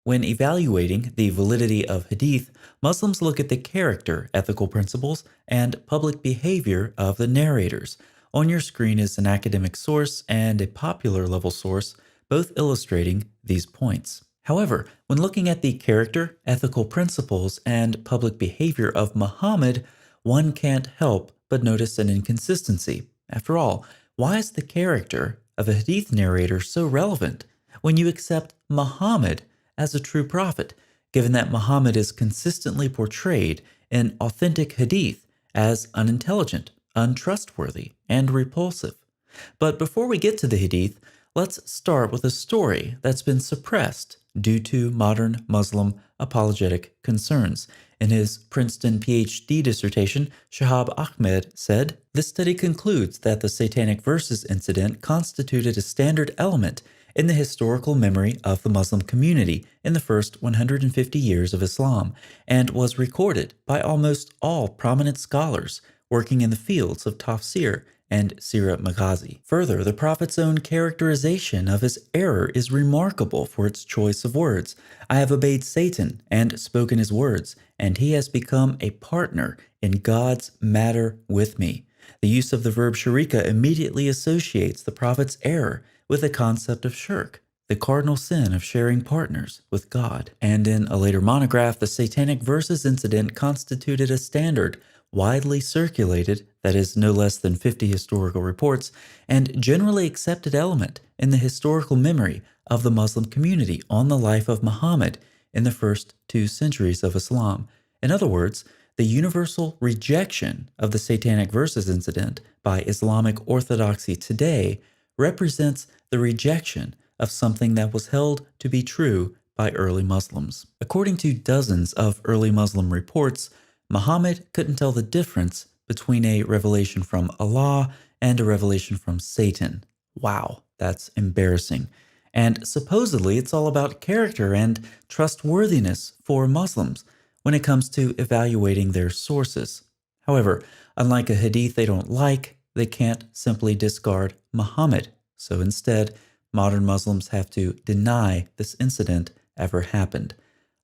When evaluating the validity of hadith, Muslims look at the character, ethical principles, and public behavior of the narrators. On your screen is an academic source and a popular level source, both illustrating these points. However, when looking at the character, ethical principles, and public behavior of Muhammad, one can't help but notice an inconsistency. After all, why is the character of a hadith narrator so relevant when you accept Muhammad as a true prophet, given that Muhammad is consistently portrayed in authentic hadith as unintelligent, untrustworthy, and repulsive? But before we get to the hadith, let's start with a story that's been suppressed due to modern Muslim apologetic concerns. In his Princeton PhD dissertation, Shahab Ahmed said, "This study concludes that the Satanic Verses incident constituted a standard element in the historical memory of the Muslim community in the first 150 years of Islam, and was recorded by almost all prominent scholars working in the fields of tafsir and Sirah Maghazi. Further, the Prophet's own characterization of his error is remarkable for its choice of words. I have obeyed Satan and spoken his words, and he has become a partner in God's matter with me." The use of the verb sharika immediately associates the Prophet's error with the concept of shirk, the cardinal sin of sharing partners with God. And in a later monograph, the Satanic Verses incident constituted a standard widely circulated, that is, no less than 50 historical reports, and generally accepted element in the historical memory of the Muslim community on the life of Muhammad in the first 2 centuries of Islam. In other words, the universal rejection of the Satanic Verses incident by Islamic orthodoxy today represents the rejection of something that was held to be true by early Muslims. According to dozens of early Muslim reports, Muhammad couldn't tell the difference between a revelation from Allah and a revelation from Satan. Wow, that's embarrassing. And supposedly it's all about character and trustworthiness for Muslims when it comes to evaluating their sources. However, unlike a hadith they don't like, they can't simply discard Muhammad. So instead, modern Muslims have to deny this incident ever happened.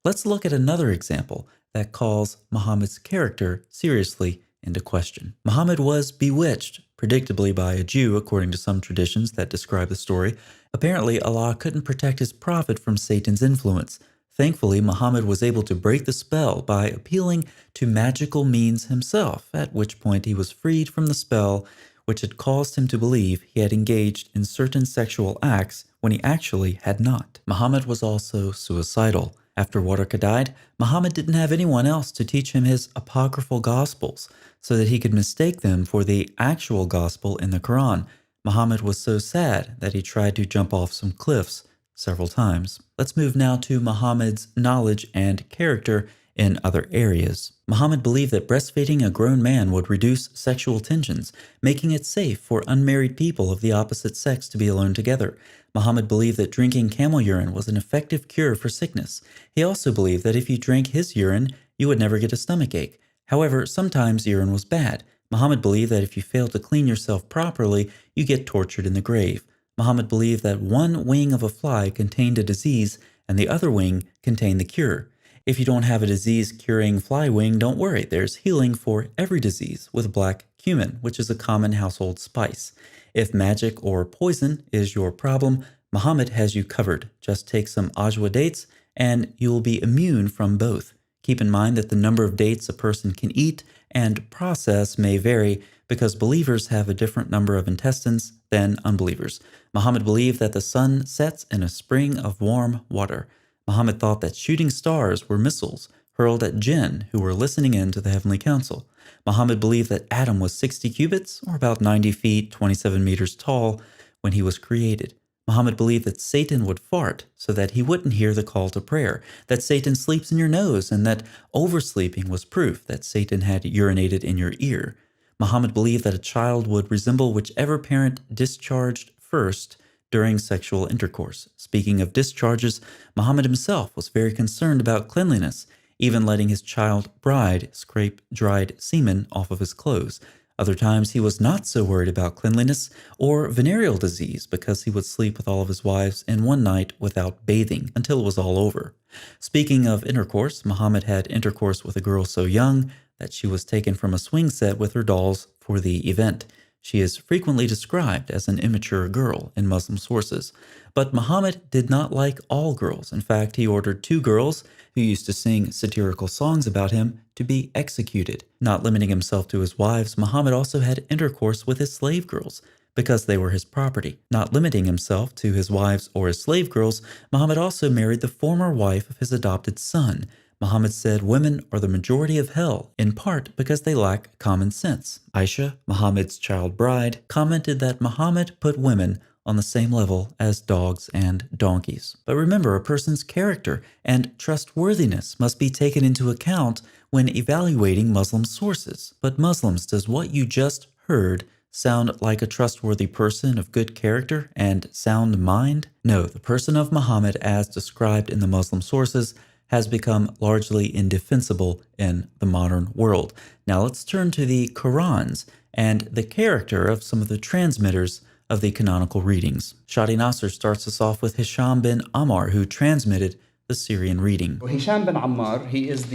Let's look at another example that calls Muhammad's character seriously into question. Muhammad was bewitched, predictably by a Jew according to some traditions that describe the story. Apparently, Allah couldn't protect his prophet from Satan's influence. Thankfully, Muhammad was able to break the spell by appealing to magical means himself, at which point he was freed from the spell which had caused him to believe he had engaged in certain sexual acts when he actually had not. Muhammad was also suicidal. After Waraka died, Muhammad didn't have anyone else to teach him his apocryphal gospels so that he could mistake them for the actual gospel in the Quran. Muhammad was so sad that he tried to jump off some cliffs several times. Let's move now to Muhammad's knowledge and character in other areas. Muhammad believed that breastfeeding a grown man would reduce sexual tensions, making it safe for unmarried people of the opposite sex to be alone together. Muhammad believed that drinking camel urine was an effective cure for sickness. He also believed that if you drank his urine, you would never get a stomachache. However, sometimes urine was bad. Muhammad believed that if you failed to clean yourself properly, you get tortured in the grave. Muhammad believed that one wing of a fly contained a disease and the other wing contained the cure. If you don't have a disease-curing fly wing, don't worry. There's healing for every disease with black cumin, which is a common household spice. If magic or poison is your problem, Muhammad has you covered. Just take some ajwa dates and you will be immune from both. Keep in mind that the number of dates a person can eat and process may vary because believers have a different number of intestines than unbelievers. Muhammad believed that the sun sets in a spring of warm water. Muhammad thought that shooting stars were missiles hurled at jinn who were listening in to the heavenly council. Muhammad believed that Adam was 60 cubits, or about 90 feet, 27 meters tall, when he was created. Muhammad believed that Satan would fart so that he wouldn't hear the call to prayer, that Satan sleeps in your nose, and that oversleeping was proof that Satan had urinated in your ear. Muhammad believed that a child would resemble whichever parent discharged first during sexual intercourse. Speaking of discharges, Muhammad himself was very concerned about cleanliness, even letting his child bride scrape dried semen off of his clothes. Other times he was not so worried about cleanliness or venereal disease because he would sleep with all of his wives in one night without bathing until it was all over. Speaking of intercourse, Muhammad had intercourse with a girl so young that she was taken from a swing set with her dolls for the event. She is frequently described as an immature girl in Muslim sources. But Muhammad did not like all girls. In fact, he ordered two girls who used to sing satirical songs about him to be executed. Not limiting himself to his wives, Muhammad also had intercourse with his slave girls because they were his property. Not limiting himself to his wives or his slave girls, Muhammad also married the former wife of his adopted son. Muhammad said women are the majority of hell, in part because they lack common sense. Aisha, Muhammad's child bride, commented that Muhammad put women on the same level as dogs and donkeys. But remember, a person's character and trustworthiness must be taken into account when evaluating Muslim sources. But Muslims, does what you just heard sound like a trustworthy person of good character and sound mind? No, the person of Muhammad as described in the Muslim sources has become largely indefensible in the modern world. Now let's turn to the Qurans and the character of some of the transmitters of the canonical readings. Shadi Nasser starts us off with Hisham bin Ammar, who transmitted the Syrian reading. Hisham bin Ammar, he is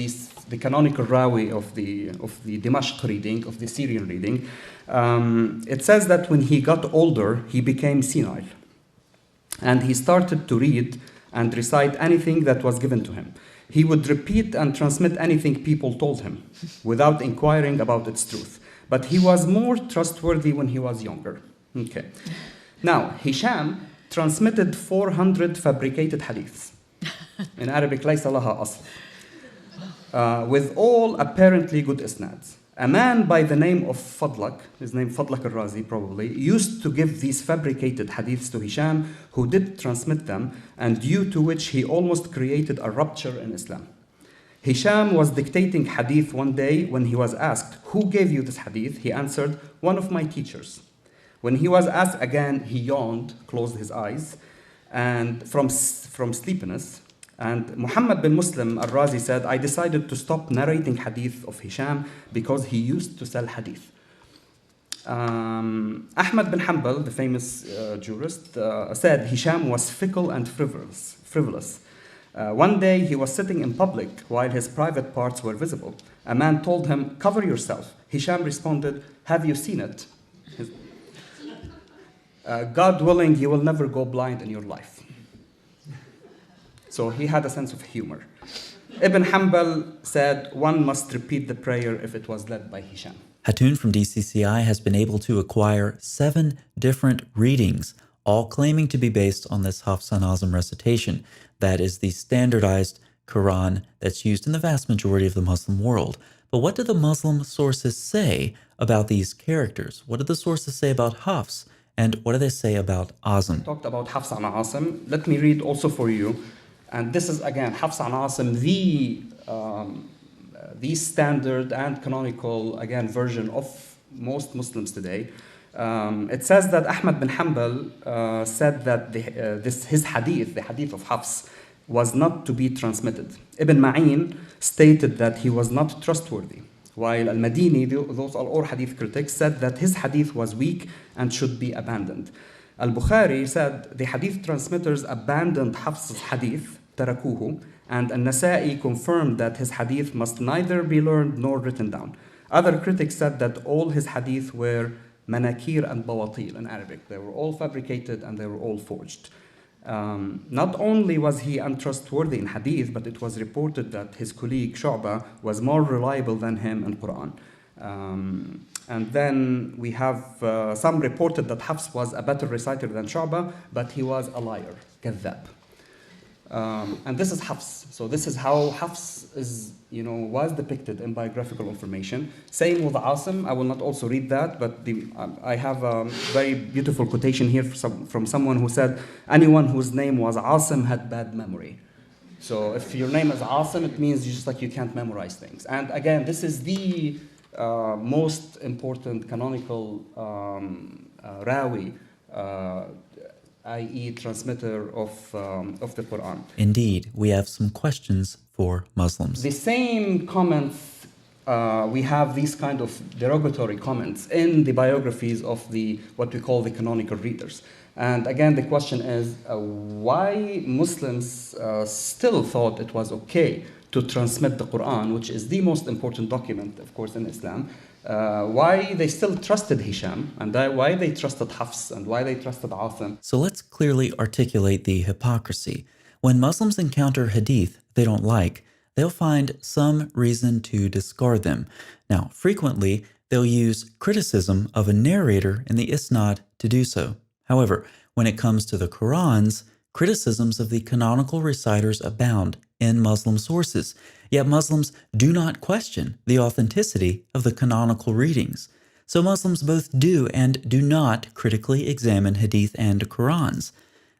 the canonical rawi of the Dimashq reading, of the Syrian reading. It says that when he got older, he became senile. And he started to read and recite anything that was given to him. He would repeat and transmit anything people told him without inquiring about its truth. But he was more trustworthy when he was younger. Okay. Now, Hisham transmitted 400 fabricated hadiths. In Arabic, ليس لها أصل. With all apparently good isnads. A man by the name of Fadlak, his name Fadlak al-Razi probably, used to give these fabricated hadiths to Hisham, who did transmit them, and due to which he almost created a rupture in Islam. Hisham was dictating hadith one day when he was asked, "Who gave you this hadith?" He answered, "One of my teachers." When he was asked again, he yawned, closed his eyes, and from sleepiness. And Muhammad bin Muslim al-Razi said, "I decided to stop narrating hadith of Hisham because he used to sell hadith." Ahmad bin Hanbal, the famous jurist, said Hisham was fickle and frivolous. One day he was sitting in public while his private parts were visible. A man told him, "Cover yourself." Hisham responded, "Have you seen it?" God willing, you will never go blind in your life. So he had a sense of humor. Ibn Hanbal said one must repeat the prayer if it was led by Hisham. Hatun from DCCI has been able to acquire 7 different readings, all claiming to be based on this Hafs an-Nazm recitation. That is the standardized Quran that's used in the vast majority of the Muslim world. But what do the Muslim sources say about these characters? What do the sources say about Hafs? And what do they say about Azm? Talked about Hafs an-Nazm. Let me read also for you. And this is, again, Hafs an-Nazm, the standard and canonical, again, version of most Muslims today. It says that Ahmad bin Hanbal said that his hadith, the hadith of Hafs, was not to be transmitted. Ibn Ma'in stated that he was not trustworthy, while Al-Madini, those are all hadith critics, said that his hadith was weak and should be abandoned. Al-Bukhari said the hadith transmitters abandoned Hafs's hadith, tarakuhu, and An-Nasa'i confirmed that his hadith must neither be learned nor written down. Other critics said that all his hadith were manakir and bawatil in Arabic. They were all fabricated and they were all forged. Not only was he untrustworthy in hadith, but it was reported that his colleague Shu'bah was more reliable than him in Quran. And then we have some reported that Hafs was a better reciter than Shu'bah, but he was a liar, kadhab. And this is Hafs. So this is how Hafs is, was depicted in biographical information. Same with Asim. I will not also read that, but I have a very beautiful quotation here from someone who said, anyone whose name was Asim had bad memory. So if your name is Asim, it means you can't memorize things. And again, this is the most important canonical rawi, i.e. transmitter of the Quran. Indeed, we have some questions for Muslims. The same comments we have these kind of derogatory comments in the biographies of the what we call the canonical readers. And again, the question is why Muslims still thought it was okay to transmit the Quran, which is the most important document, of course, in Islam. Why they still trusted Hisham, and why they trusted Hafs, and why they trusted Asim. So let's clearly articulate the hypocrisy. When Muslims encounter hadith they don't like, they'll find some reason to discard them. Now, frequently, they'll use criticism of a narrator in the isnad to do so. However, when it comes to the Qurans, criticisms of the canonical reciters abound in Muslim sources, yet Muslims do not question the authenticity of the canonical readings. So Muslims both do and do not critically examine hadith and Qurans.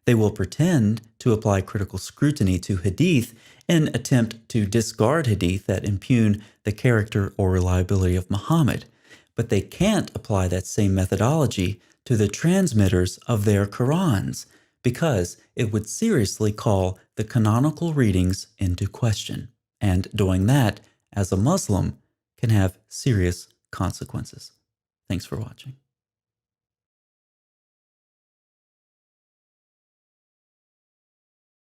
They will pretend to apply critical scrutiny to hadith in attempt to discard hadith that impugn the character or reliability of Muhammad, but they can't apply that same methodology to the transmitters of their Qurans because it would seriously call the canonical readings into question. And doing that, as a Muslim, can have serious consequences. Thanks for watching.